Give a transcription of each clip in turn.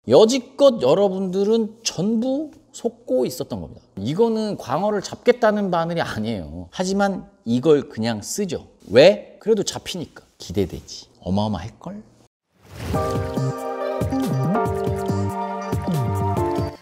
여지껏 여러분들은 전부 속고 있었던 겁니다. 이거는 광어를 잡겠다는 바늘이 아니에요. 하지만 이걸 그냥 쓰죠. 왜? 그래도 잡히니까. 기대되지. 어마어마할걸?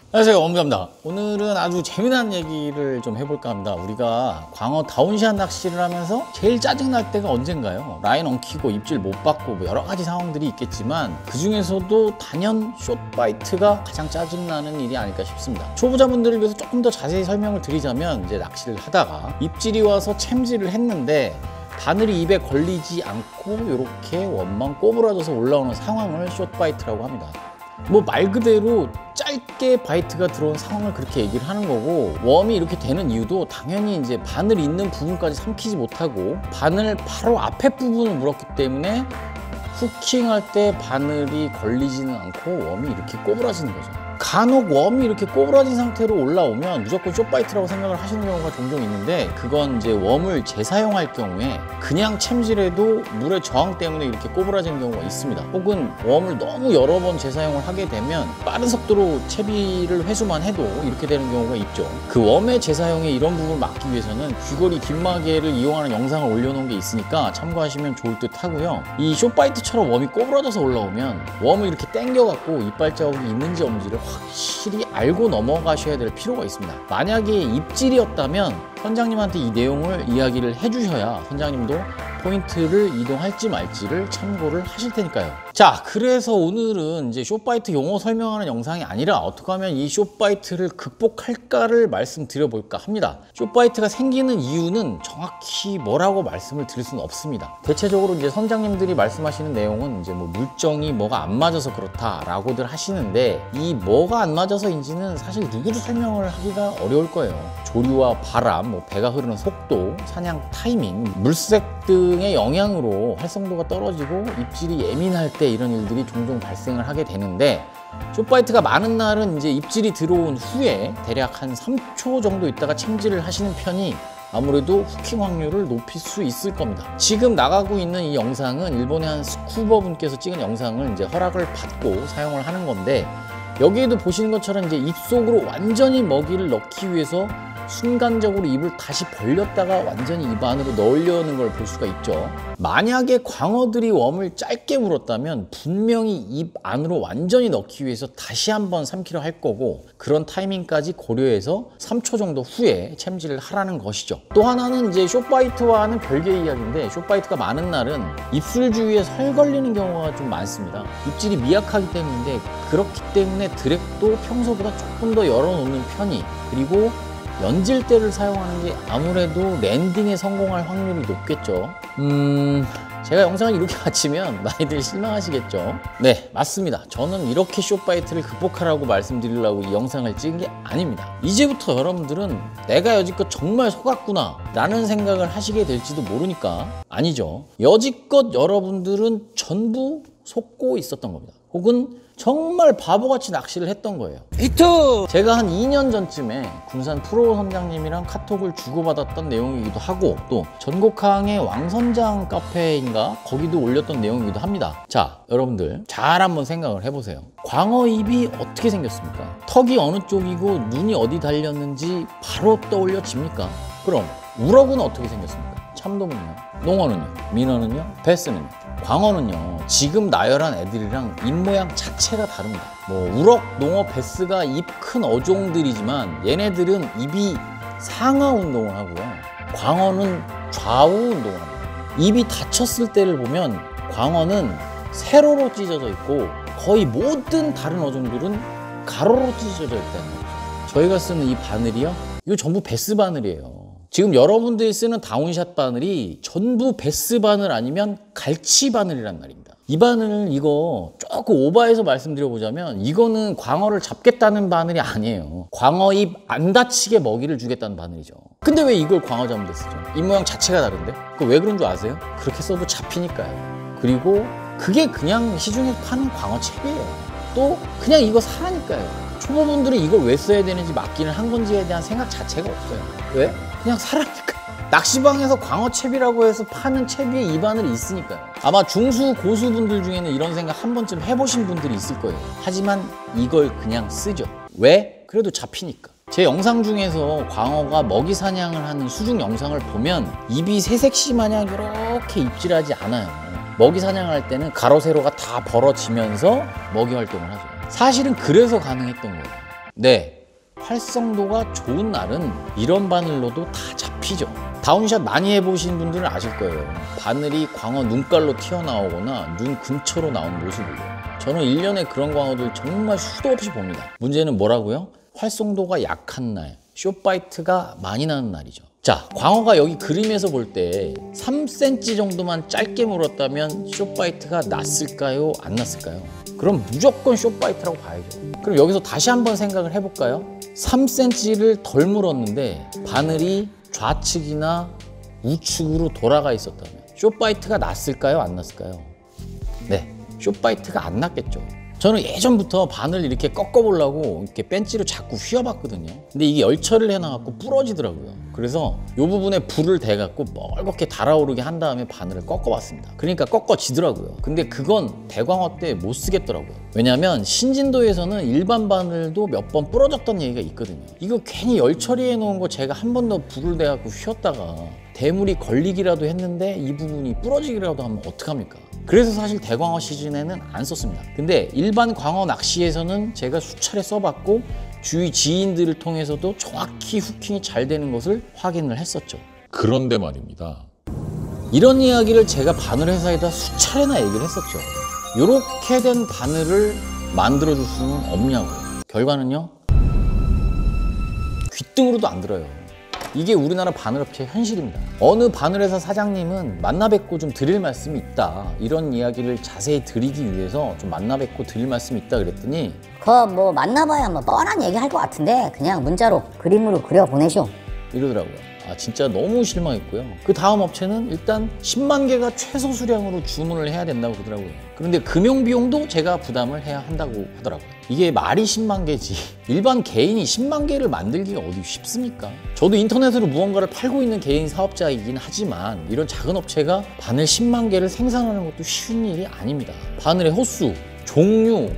안녕하세요, 엄감다. 오늘은 아주 재미난 얘기를 좀 해볼까 합니다. 우리가 광어 다운샷 낚시를 하면서 제일 짜증날 때가 언젠가요? 라인 엉키고 입질 못 받고 뭐 여러 가지 상황들이 있겠지만 그 중에서도 단연 숏바이트가 가장 짜증나는 일이 아닐까 싶습니다. 초보자분들을 위해서 조금 더 자세히 설명을 드리자면, 이제 낚시를 하다가 입질이 와서 챔질을 했는데 바늘이 입에 걸리지 않고 이렇게 원만 꼬부라져서 올라오는 상황을 숏바이트라고 합니다. 뭐 말 그대로 짧게 바이트가 들어온 상황을 그렇게 얘기를 하는 거고, 웜이 이렇게 되는 이유도 당연히 이제 바늘 있는 부분까지 삼키지 못하고 바늘 바로 앞에 부분을 물었기 때문에 후킹할 때 바늘이 걸리지는 않고 웜이 이렇게 꼬부라지는 거죠. 간혹 웜이 이렇게 꼬부라진 상태로 올라오면 무조건 숏바이트라고 생각을 하시는 경우가 종종 있는데, 그건 이제 웜을 재사용할 경우에 그냥 챔질해도 물의 저항 때문에 이렇게 꼬부라지는 경우가 있습니다. 혹은 웜을 너무 여러 번 재사용을 하게 되면 빠른 속도로 채비를 회수만 해도 이렇게 되는 경우가 있죠. 그 웜의 재사용에 이런 부분을 막기 위해서는 귀걸이 뒷마개를 이용하는 영상을 올려놓은 게 있으니까 참고하시면 좋을 듯 하고요. 이 숏바이트처럼 웜이 꼬부라져서 올라오면 웜을 이렇게 당겨갖고 이빨 자국이 있는지 없는지를 확실히 알고 넘어가셔야 될 필요가 있습니다. 만약에 입질이었다면 선장님한테 이 내용을 이야기를 해주셔야 선장님도 포인트를 이동할지 말지를 참고를 하실 테니까요. 자, 그래서 오늘은 이제 숏바이트 용어 설명하는 영상이 아니라 어떻게 하면 이 숏바이트를 극복할까를 말씀드려볼까 합니다. 숏바이트가 생기는 이유는 정확히 뭐라고 말씀을 드릴 수는 없습니다. 대체적으로 이제 선장님들이 말씀하시는 내용은 이제 뭐 물정이 뭐가 안 맞아서 그렇다라고들 하시는데, 이 뭐가 안 맞아서인지는 사실 누구도 설명을 하기가 어려울 거예요. 조류와 바람, 뭐 배가 흐르는 속도, 사냥 타이밍, 물색 등의 영향으로 활성도가 떨어지고 입질이 예민할 때 이런 일들이 종종 발생을 하게 되는데, 숏바이트가 많은 날은 이제 입질이 들어온 후에 대략 한 3초 정도 있다가 챔질을 하시는 편이 아무래도 후킹 확률을 높일 수 있을 겁니다. 지금 나가고 있는 이 영상은 일본의 한 스쿠버 분께서 찍은 영상을 이제 허락을 받고 사용을 하는 건데, 여기에도 보시는 것처럼 이제 입속으로 완전히 먹이를 넣기 위해서 순간적으로 입을 다시 벌렸다가 완전히 입 안으로 넣으려는 걸 볼 수가 있죠. 만약에 광어들이 웜을 짧게 물었다면 분명히 입 안으로 완전히 넣기 위해서 다시 한번 삼키려 할 거고, 그런 타이밍까지 고려해서 3초 정도 후에 챔질을 하라는 것이죠. 또 하나는 이제 숏바이트와는 별개의 이야기인데, 숏바이트가 많은 날은 입술 주위에 설 걸리는 경우가 좀 많습니다. 입질이 미약하기 때문인데, 그렇기 때문에 드랙도 평소보다 조금 더 열어놓는 편이, 그리고 연질대를 사용하는 게 아무래도 랜딩에 성공할 확률이 높겠죠. 제가 영상을 이렇게 마치면 많이들 실망하시겠죠. 네, 맞습니다. 저는 이렇게 숏바이트를 극복하라고 말씀드리려고 이 영상을 찍은 게 아닙니다. 이제부터 여러분들은 내가 여지껏 정말 속았구나 라는 생각을 하시게 될지도 모르니까. 아니죠. 여지껏 여러분들은 전부 속고 있었던 겁니다. 혹은 정말 바보같이 낚시를 했던 거예요. 히트! 제가 한 2년 전쯤에 군산 프로 선장님이랑 카톡을 주고받았던 내용이기도 하고, 또 전곡항의 왕선장 카페인가 거기도 올렸던 내용이기도 합니다. 자, 여러분들 잘 한번 생각을 해보세요. 광어 입이 어떻게 생겼습니까? 턱이 어느 쪽이고 눈이 어디 달렸는지 바로 떠올려집니까? 그럼 우럭은 어떻게 생겼습니까? 참돔은요? 농어는요? 민어는요? 베스는요? 광어는요, 지금 나열한 애들이랑 입 모양 자체가 다릅니다. 뭐 우럭, 농어, 베스가 입 큰 어종들이지만 얘네들은 입이 상하 운동을 하고요, 광어는 좌우 운동을 합니다. 입이 닫혔을 때를 보면 광어는 세로로 찢어져 있고, 거의 모든 다른 어종들은 가로로 찢어져 있다는 거죠. 저희가 쓰는 이 바늘이요, 이거 전부 베스 바늘이에요. 지금 여러분들이 쓰는 다운샷 바늘이 전부 베스 바늘 아니면 갈치 바늘이란 말입니다. 이 바늘 이거 조금 오버해서 말씀드려보자면, 이거는 광어를 잡겠다는 바늘이 아니에요. 광어 입 안 다치게 먹이를 주겠다는 바늘이죠. 근데 왜 이걸 광어 잡는 데 쓰죠? 입 모양 자체가 다른데? 그 왜 그런 줄 아세요? 그렇게 써도 잡히니까요. 그리고 그게 그냥 시중에 파는 광어 채비예요. 또 그냥 이거 사라니까요. 초보분들은 이걸 왜 써야 되는지, 맡기는 한 건지에 대한 생각 자체가 없어요. 왜? 그냥 사라니까. 낚시방에서 광어채비라고 해서 파는 채비에 이 바늘이 있으니까요. 아마 중수 고수분들 중에는 이런 생각 한 번쯤 해보신 분들이 있을 거예요. 하지만 이걸 그냥 쓰죠. 왜? 그래도 잡히니까. 제 영상 중에서 광어가 먹이 사냥을 하는 수중 영상을 보면 입이 새색시 마냥 이렇게 입질하지 않아요. 먹이 사냥할 때는 가로 세로가 다 벌어지면서 먹이 활동을 하죠. 사실은 그래서 가능했던 거예요. 네, 활성도가 좋은 날은 이런 바늘로도 다 잡히죠. 다운샷 많이 해보신 분들은 아실 거예요. 바늘이 광어 눈깔로 튀어나오거나 눈 근처로 나온 모습을요. 저는 1년에 그런 광어들 정말 수도 없이 봅니다. 문제는 뭐라고요? 활성도가 약한 날, 숏바이트가 많이 나는 날이죠. 자, 광어가 여기 그림에서 볼 때 3cm 정도만 짧게 물었다면 숏바이트가 났을까요? 안 났을까요? 그럼 무조건 숏바이트라고 봐야죠. 그럼 여기서 다시 한번 생각을 해볼까요? 3cm를 덜 물었는데 바늘이 좌측이나 우측으로 돌아가 있었다면 숏바이트가 났을까요? 안 났을까요? 네, 숏바이트가 안 났겠죠. 저는 예전부터 바늘 이렇게 꺾어보려고 이렇게 벤치로 자꾸 휘어봤거든요. 근데 이게 열처리를 해놔갖고 부러지더라고요. 그래서 이 부분에 불을 대갖고 멀겋게 달아오르게 한 다음에 바늘을 꺾어봤습니다. 그러니까 꺾어지더라고요. 근데 그건 대광어 때 못 쓰겠더라고요. 왜냐면 신진도에서는 일반 바늘도 몇 번 부러졌던 얘기가 있거든요. 이거 괜히 열처리해 놓은 거 제가 한 번 더 불을 대갖고 휘었다가 대물이 걸리기라도 했는데 이 부분이 부러지기라도 하면 어떡합니까? 그래서 사실 대광어 시즌에는 안 썼습니다. 근데 일반 광어 낚시에서는 제가 수차례 써봤고 주위 지인들을 통해서도 정확히 후킹이 잘 되는 것을 확인을 했었죠. 그런데 말입니다. 이런 이야기를 제가 바늘 회사에다 수차례나 얘기를 했었죠. 이렇게 된 바늘을 만들어줄 수는 없냐고. 결과는요, 귀등으로도 안 들어요. 이게 우리나라 바늘업체의 현실입니다. 어느 바늘회사 사장님은 만나 뵙고 좀 드릴 말씀이 있다, 이런 이야기를 자세히 드리기 위해서 좀 만나 뵙고 드릴 말씀이 있다 그랬더니 뭐 만나봐야 뭐 뻔한 얘기 할 것 같은데 그냥 문자로 그림으로 그려 보내쇼 이러더라고요. 아, 진짜 너무 실망했고요. 그 다음 업체는 일단 10만 개가 최소 수량으로 주문을 해야 된다고 그러더라고요. 그런데 금융 비용도 제가 부담을 해야 한다고 하더라고요. 이게 말이 10만 개지 일반 개인이 10만 개를 만들기가 어디 쉽습니까? 저도 인터넷으로 무언가를 팔고 있는 개인 사업자이긴 하지만 이런 작은 업체가 바늘 10만 개를 생산하는 것도 쉬운 일이 아닙니다. 바늘의 호수, 종류,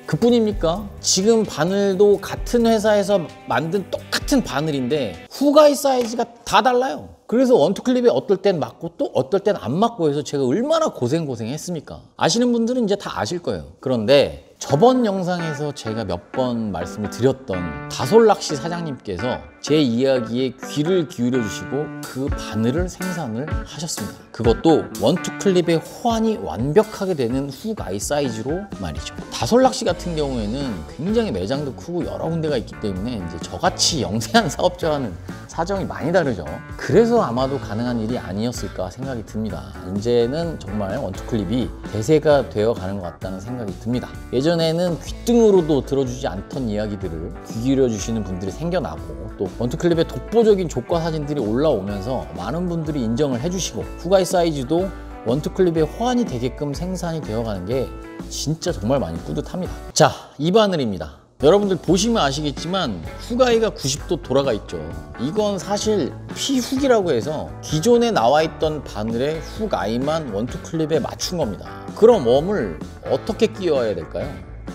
그뿐입니까? 지금 바늘도 같은 회사에서 만든 똑같은 바늘인데 후가이 사이즈가 다 달라요. 그래서 원투클립에 어떨 땐 맞고 또 어떨 땐 안 맞고 해서 제가 얼마나 고생했습니까? 아시는 분들은 이제 다 아실 거예요. 그런데 저번 영상에서 제가 몇 번 말씀을 드렸던 다솔낚시 사장님께서 제 이야기에 귀를 기울여 주시고 그 바늘을 생산을 하셨습니다. 그것도 원투클립의 호환이 완벽하게 되는 후가이 사이즈로 말이죠. 다솔낚시 같은 경우에는 굉장히 매장도 크고 여러 군데가 있기 때문에 이제 저같이 영세한 사업자와는 사정이 많이 다르죠. 그래서 아마도 가능한 일이 아니었을까 생각이 듭니다. 이제는 정말 원투클립이 대세가 되어가는 것 같다는 생각이 듭니다. 예전에는 귓등으로도 들어주지 않던 이야기들을 귀 기울여 주시는 분들이 생겨나고 또 원투클립의 독보적인 조과 사진들이 올라오면서 많은 분들이 인정을 해주시고 후가이 사이즈도 원투클립의 호환이 되게끔 생산이 되어가는 게 진짜 정말 많이 뿌듯합니다. 자, 이 바늘입니다. 여러분들 보시면 아시겠지만 후가이가 90도 돌아가 있죠. 이건 사실 피훅이라고 해서 기존에 나와 있던 바늘의 후가이만 원투클립에 맞춘 겁니다. 그럼 웜을 어떻게 끼워야 될까요?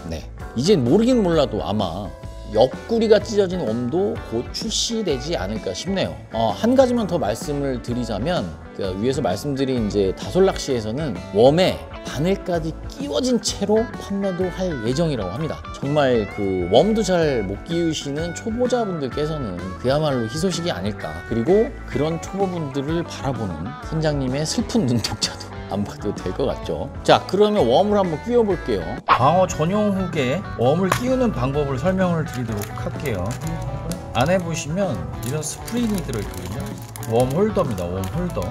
네, 이젠 모르긴 몰라도 아마 옆구리가 찢어진 웜도 곧 출시되지 않을까 싶네요. 한 가지만 더 말씀을 드리자면 위에서 말씀드린 이제 다솔낚시에서는 웜에 바늘까지 끼워진 채로 판매도 할 예정이라고 합니다. 정말 그 웜도 잘 못 끼우시는 초보자분들께서는 그야말로 희소식이 아닐까. 그리고 그런 초보분들을 바라보는 선장님의 슬픈 눈독자도 안 봐도 될 것 같죠. 자, 그러면 웜을 한번 끼워 볼게요. 광어 전용 훅에 웜을 끼우는 방법을 설명을 드리도록 할게요. 안에 보시면 이런 스프링이 들어있거든요. 웜 홀더입니다. 웜 홀더.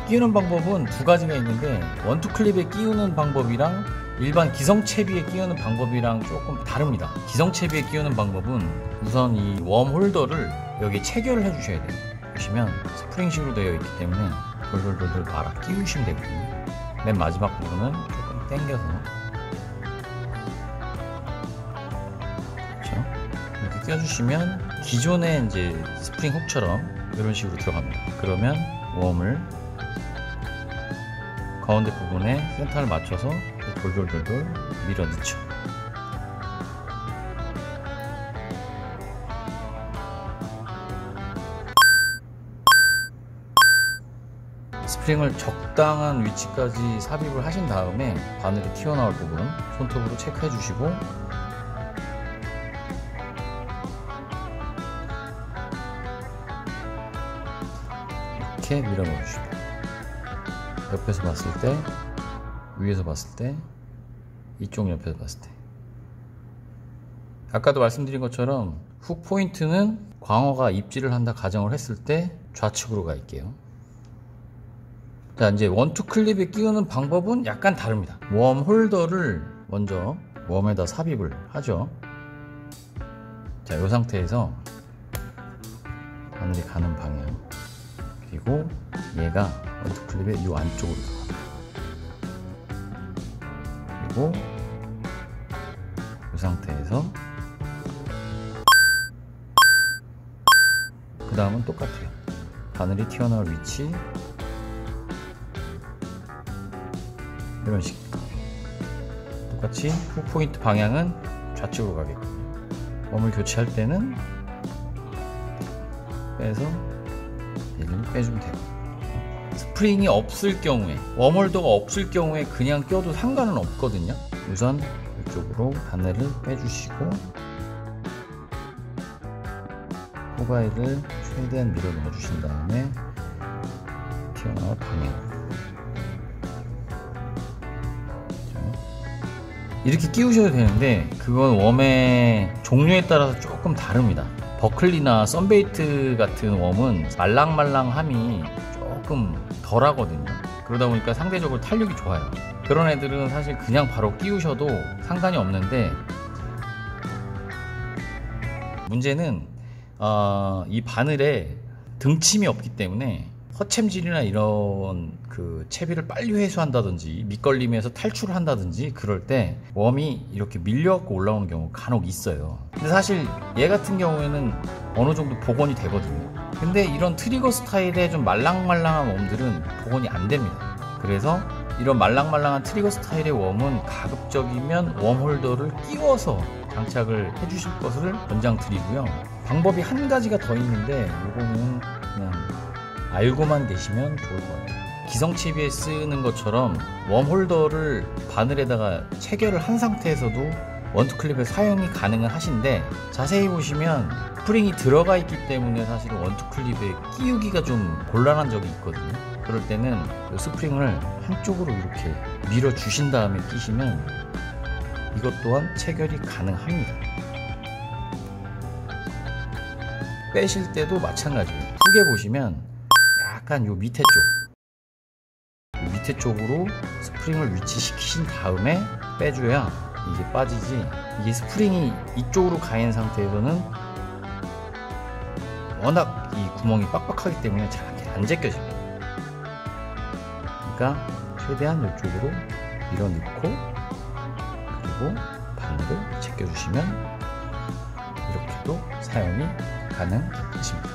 끼우는 방법은 두 가지가 있는데 원투클립에 끼우는 방법이랑 일반 기성채비에 끼우는 방법이랑 조금 다릅니다. 기성채비에 끼우는 방법은 우선 이 웜 홀더를 여기 체결을 해주셔야 돼요. 보시면 스프링식으로 되어 있기 때문에 돌돌돌돌 말아 끼우시면 되거든요. 맨 마지막 부분은 조금 당겨서, 그렇죠? 이렇게 껴주시면 기존의 이제 스프링 훅처럼 이런 식으로 들어갑니다. 그러면 웜을 가운데 부분에 센터를 맞춰서 돌돌돌돌 밀어 넣죠. 스프링을 적당한 위치까지 삽입을 하신 다음에 바늘이 튀어나올 부분 손톱으로 체크해 주시고 이렇게 밀어 넣어 주십니다. 옆에서 봤을 때, 위에서 봤을 때, 이쪽 옆에서 봤을 때. 아까도 말씀드린 것처럼 훅 포인트는 광어가 입질을 한다 가정을 했을 때 좌측으로 가 있게요. 자, 이제 원투 클립에 끼우는 방법은 약간 다릅니다. 웜 홀더를 먼저 웜에다 삽입을 하죠. 자, 이 상태에서 바늘이 가는 방향, 그리고 얘가 원투 클립의 이 안쪽으로 들어갑니다. 그리고 이 상태에서 그 다음은 똑같아요. 바늘이 튀어나올 위치 이런 식입니다. 똑같이 훅 포인트 방향은 좌측으로 가겠고요. 웜을 교체할 때는 빼서 얘를 빼주면 돼요. 스프링이 없을 경우에, 웜홀더가 없을 경우에 그냥 껴도 상관은 없거든요. 우선 이쪽으로 바늘을 빼주시고 호가이를 최대한 밀어 넣어주신 다음에 튀어나올 방향 이렇게 끼우셔도 되는데 그건 웜의 종류에 따라서 조금 다릅니다. 버클리나 썬베이트 같은 웜은 말랑말랑함이 조금 덜 하거든요. 그러다 보니까 상대적으로 탄력이 좋아요. 그런 애들은 사실 그냥 바로 끼우셔도 상관이 없는데 문제는 이 바늘에 등침이 없기 때문에 허챔질이나 이런 그 채비를 빨리 회수한다든지 밑걸림에서 탈출을 한다든지 그럴 때 웜이 이렇게 밀려갖고 올라오는 경우가 간혹 있어요. 근데 사실 얘 같은 경우에는 어느 정도 복원이 되거든요. 근데 이런 트리거 스타일의 좀 말랑말랑한 웜들은 복원이 안 됩니다. 그래서 이런 말랑말랑한 트리거 스타일의 웜은 가급적이면 웜홀더를 끼워서 장착을 해주실 것을 권장드리고요. 방법이 한 가지가 더 있는데 이거는 그냥 알고만 계시면 좋을 것 같아요. 기성채비에 쓰는 것처럼 웜홀더를 바늘에다가 체결을 한 상태에서도 원투클립의 사용이 가능은 하신데 자세히 보시면 스프링이 들어가 있기 때문에 사실 원투클립에 끼우기가 좀 곤란한 적이 있거든요. 그럴 때는 이 스프링을 한쪽으로 이렇게 밀어 주신 다음에 끼시면 이것 또한 체결이 가능합니다. 빼실 때도 마찬가지예요. 후게 보시면 약간 요 밑에 쪽으로 스프링을 위치시키신 다음에 빼줘야 이게 빠지지, 이게 스프링이 이쪽으로 가 있는 상태에서는 워낙 이 구멍이 빡빡하기 때문에 잘 안 제껴집니다. 그러니까 최대한 이쪽으로 밀어 넣고 그리고 바늘을 제껴주시면 이렇게도 사용이 가능하십니다.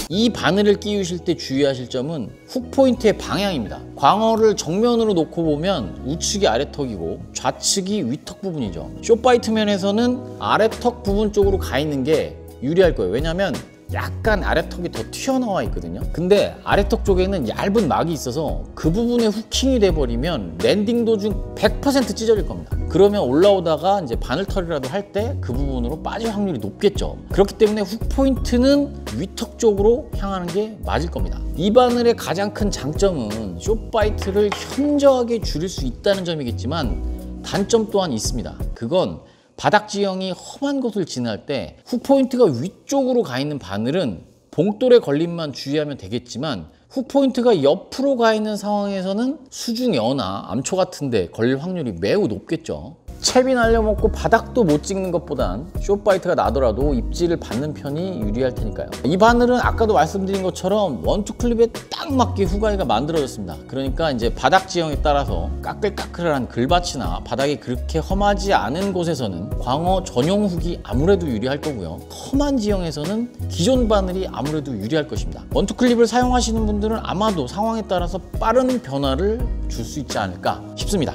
이 바늘을 끼우실 때 주의하실 점은 훅 포인트의 방향입니다. 광어를 정면으로 놓고 보면 우측이 아래턱이고 좌측이 위턱 부분이죠. 숏바이트 면에서는 아래턱 부분 쪽으로 가 있는 게 유리할 거예요. 왜냐면 약간 아래턱이 더 튀어나와 있거든요. 근데 아래턱 쪽에는 얇은 막이 있어서 그 부분에 후킹이 돼버리면 랜딩 도중 100% 찢어질 겁니다. 그러면 올라오다가 이제 바늘털이라도 할 때 그 부분으로 빠질 확률이 높겠죠. 그렇기 때문에 훅 포인트는 위턱 쪽으로 향하는 게 맞을 겁니다. 이 바늘의 가장 큰 장점은 숏바이트를 현저하게 줄일 수 있다는 점이겠지만 단점 또한 있습니다. 그건 바닥 지형이 험한 곳을 지날 때 훅 포인트가 위쪽으로 가 있는 바늘은 봉돌의 걸림만 주의하면 되겠지만 훅 포인트가 옆으로 가 있는 상황에서는 수중여나 암초 같은 데 걸릴 확률이 매우 높겠죠. 채비 날려먹고 바닥도 못 찍는 것보단 숏바이트가 나더라도 입질을 받는 편이 유리할 테니까요. 이 바늘은 아까도 말씀드린 것처럼 원투 클립에 딱 맞게 후가이가 만들어졌습니다. 그러니까 이제 바닥 지형에 따라서 까끌까끌한 글밭이나 바닥이 그렇게 험하지 않은 곳에서는 광어 전용 훅이 아무래도 유리할 거고요. 험한 지형에서는 기존 바늘이 아무래도 유리할 것입니다. 원투 클립을 사용하시는 분들은 아마도 상황에 따라서 빠른 변화를 줄 수 있지 않을까 싶습니다.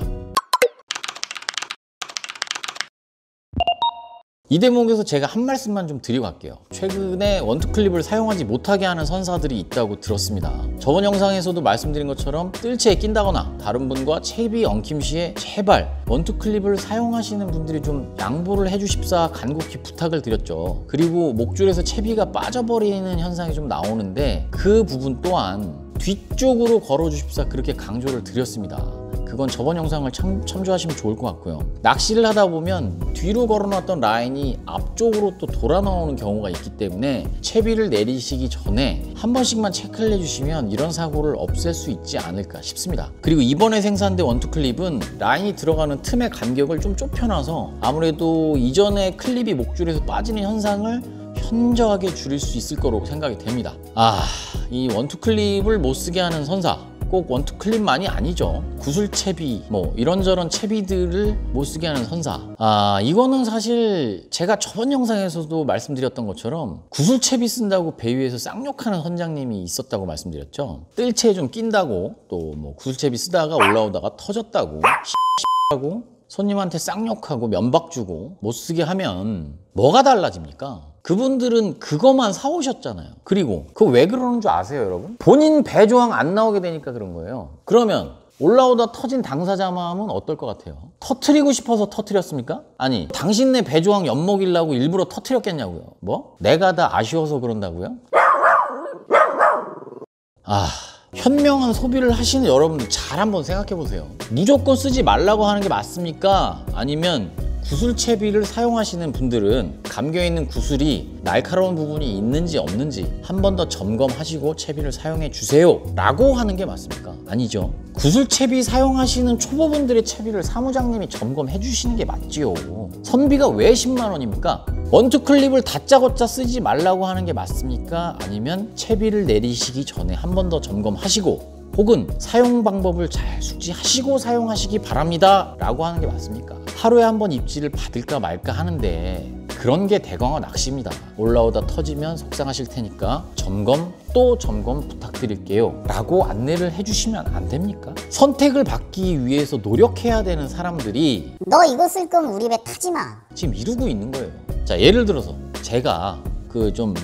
이 대목에서 제가 한 말씀만 좀 드리고 갈게요. 최근에 원투 클립을 사용하지 못하게 하는 선사들이 있다고 들었습니다. 저번 영상에서도 말씀드린 것처럼 뜰채에 낀다거나 다른 분과 채비 엉킴 시에 제발 원투 클립을 사용하시는 분들이 좀 양보를 해주십사 간곡히 부탁을 드렸죠. 그리고 목줄에서 채비가 빠져버리는 현상이 좀 나오는데 그 부분 또한 뒤쪽으로 걸어주십사 그렇게 강조를 드렸습니다. 그건 저번 영상을 참조하시면 좋을 것 같고요. 낚시를 하다 보면 뒤로 걸어놨던 라인이 앞쪽으로 또 돌아 나오는 경우가 있기 때문에 채비를 내리시기 전에 한 번씩만 체크를 해주시면 이런 사고를 없앨 수 있지 않을까 싶습니다. 그리고 이번에 생산된 원투 클립은 라인이 들어가는 틈의 간격을 좀 좁혀놔서 아무래도 이전에 클립이 목줄에서 빠지는 현상을 현저하게 줄일 수 있을 거라고 생각이 됩니다. 이 원투 클립을 못 쓰게 하는 선사, 꼭 원투 클립만이 아니죠. 구슬 채비, 뭐 이런저런 채비들을 못 쓰게 하는 선사. 이거는 사실 제가 저번 영상에서도 말씀드렸던 것처럼 구슬 채비 쓴다고 배 위에서 쌍욕하는 선장님이 있었다고 말씀드렸죠. 뜰채에 좀 낀다고 또 뭐 구슬 채비 쓰다가 올라오다가 터졌다고 하고 손님한테 쌍욕하고 면박 주고 못 쓰게 하면 뭐가 달라집니까? 그분들은 그것만 사오셨잖아요. 그리고 그거 왜 그러는 줄 아세요, 여러분? 본인 배조항 안 나오게 되니까 그런 거예요. 그러면 올라오다 터진 당사자 마음은 어떨 것 같아요? 터트리고 싶어서 터트렸습니까? 아니, 당신네 배조항 엿먹이려고 일부러 터트렸겠냐고요? 뭐? 내가 다 아쉬워서 그런다고요? 현명한 소비를 하시는 여러분들 잘 한번 생각해 보세요. 무조건 쓰지 말라고 하는 게 맞습니까? 아니면 구슬 채비를 사용하시는 분들은 감겨있는 구슬이 날카로운 부분이 있는지 없는지 한 번 더 점검하시고 채비를 사용해 주세요 라고 하는 게 맞습니까? 아니죠. 구슬 채비 사용하시는 초보분들의 채비를 사무장님이 점검해 주시는 게 맞지요. 선비가 왜 10만 원입니까? 원투 클립을 다짜고짜 쓰지 말라고 하는 게 맞습니까? 아니면 채비를 내리시기 전에 한 번 더 점검하시고 혹은 사용 방법을 잘 숙지하시고 사용하시기 바랍니다 라고 하는 게 맞습니까? 하루에 한 번 입질을 받을까 말까 하는데 그런 게 대광어 낚시입니다. 올라오다 터지면 속상하실 테니까 점검 또 점검 부탁드릴게요 라고 안내를 해주시면 안 됩니까? 선택을 받기 위해서 노력해야 되는 사람들이 너 이거 쓸 거면 우리 배 타지 마. 지금 이러고 있는 거예요. 자, 예를 들어서 제가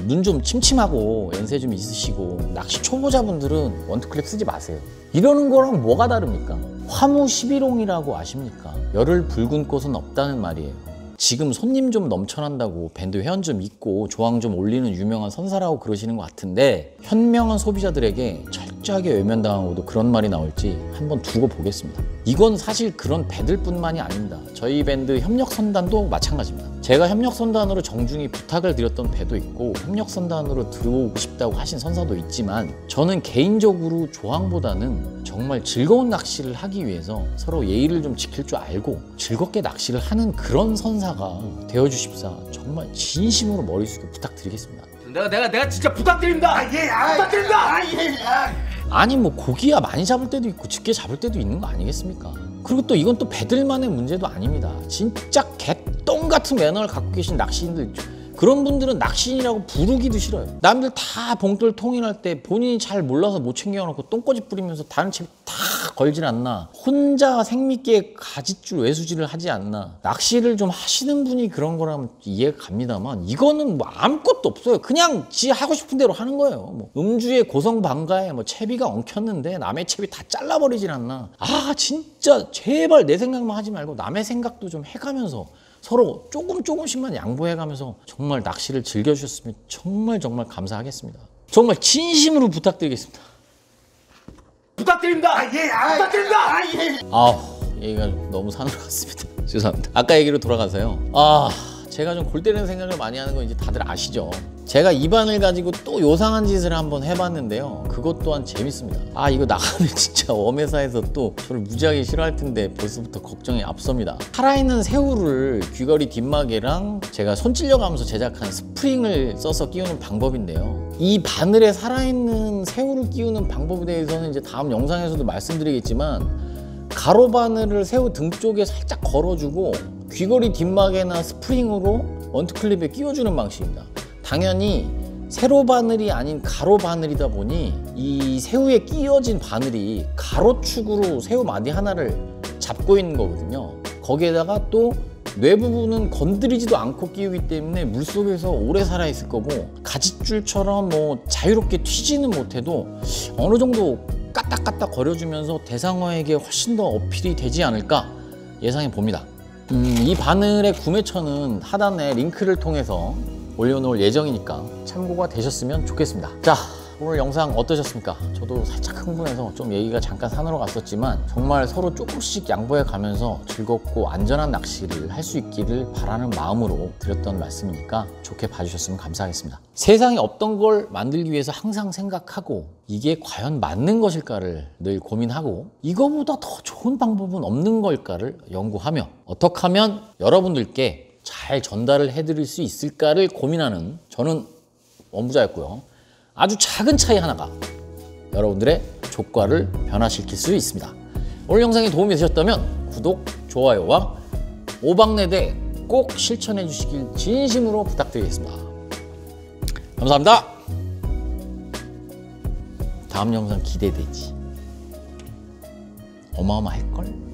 눈 좀 침침하고 연세 좀 있으시고 낚시 초보자분들은 원투 클립 쓰지 마세요. 이러는 거랑 뭐가 다릅니까? 화무 11홍이라고 아십니까? 열을 붉은 꽃은 없다는 말이에요. 지금 손님 좀 넘쳐난다고 밴드 회원 좀 있고 조항 좀 올리는 유명한 선사라고 그러시는 것 같은데 현명한 소비자들에게 철저하게 외면당하고도 그런 말이 나올지 한번 두고 보겠습니다. 이건 사실 그런 배들뿐만이 아닙니다. 저희 밴드 협력선단도 마찬가지입니다. 제가 협력선단으로 정중히 부탁을 드렸던 배도 있고 협력선단으로 들어오고 싶다고 하신 선사도 있지만 저는 개인적으로 조항보다는 정말 즐거운 낚시를 하기 위해서 서로 예의를 좀 지킬 줄 알고 즐겁게 낚시를 하는 그런 선사가 되어주십사 정말 진심으로 머리 숙여 부탁드리겠습니다. 내가 진짜 부탁드립니다. 부탁드립니다. 아니 뭐 고기야 많이 잡을 때도 있고 적게 잡을 때도 있는 거 아니겠습니까? 그리고 또 이건 또 배들만의 문제도 아닙니다. 진짜 개똥 같은 매너를 갖고 계신 낚시인들 그런 분들은 낚시인이라고 부르기도 싫어요. 남들 다 봉돌 통일할 때 본인이 잘 몰라서 못 챙겨놓고 똥꼬집 뿌리면서 다른 채비 다 걸질 않나. 혼자 생미끼에 가짓줄 외수질을 하지 않나. 낚시를 좀 하시는 분이 그런 거라면 이해가 갑니다만 이거는 뭐 아무것도 없어요. 그냥 지 하고 싶은 대로 하는 거예요. 뭐 음주의 고성방가에 뭐 채비가 엉켰는데 남의 채비 다 잘라버리질 않나. 진짜 제발 내 생각만 하지 말고 남의 생각도 좀 해가면서 서로 조금씩만 양보해가면서 정말 낚시를 즐겨주셨으면 정말 감사하겠습니다. 정말 진심으로 부탁드리겠습니다. 부탁드립니다. 부탁드립니다. 얘기가 너무 산으로 갔습니다. 죄송합니다. 아까 얘기로 돌아가서요. 제가 좀 골 때리는 생각을 많이 하는 건 이제 다들 아시죠? 제가 이 바늘 가지고 또 요상한 짓을 한번 해봤는데요. 그것 또한 재밌습니다. 아, 이거 나가면 진짜 웜회사에서 또 저를 무지하게 싫어할 텐데 벌써부터 걱정이 앞섭니다. 살아있는 새우를 귀걸이 뒷마개랑 제가 손 찔려가면서 제작한 스프링을 써서 끼우는 방법인데요. 이 바늘에 살아있는 새우를 끼우는 방법에 대해서는 이제 다음 영상에서도 말씀드리겠지만, 가로 바늘을 새우 등 쪽에 살짝 걸어주고 귀걸이 뒷마개나 스프링으로 원투클립에 끼워주는 방식입니다. 당연히 세로 바늘이 아닌 가로 바늘이다 보니 이 새우에 끼워진 바늘이 가로축으로 새우 마디 하나를 잡고 있는 거거든요. 거기에다가 또 뇌 부분은 건드리지도 않고 끼우기 때문에 물속에서 오래 살아 있을 거고, 가짓줄처럼 뭐 자유롭게 튀지는 못해도 어느 정도 까딱까딱 거려주면서 대상어에게 훨씬 더 어필이 되지 않을까 예상해 봅니다. 이 바늘의 구매처는 하단에 링크를 통해서 올려놓을 예정이니까 참고가 되셨으면 좋겠습니다. 자, 오늘 영상 어떠셨습니까? 저도 살짝 흥분해서 좀 얘기가 잠깐 산으로 갔었지만 정말 서로 조금씩 양보해 가면서 즐겁고 안전한 낚시를 할 수 있기를 바라는 마음으로 드렸던 말씀이니까 좋게 봐주셨으면 감사하겠습니다. 세상에 없던 걸 만들기 위해서 항상 생각하고, 이게 과연 맞는 것일까를 늘 고민하고, 이거보다 더 좋은 방법은 없는 걸까를 연구하며, 어떻게 하면 여러분들께 잘 전달을 해드릴 수 있을까를 고민하는 저는 원부자였고요. 아주 작은 차이 하나가 여러분들의 조과를 변화시킬 수 있습니다. 오늘 영상이 도움이 되셨다면 구독, 좋아요와 오박내대 꼭 실천해 주시길 진심으로 부탁드리겠습니다. 감사합니다. 다음 영상 기대되지? 어마어마할걸?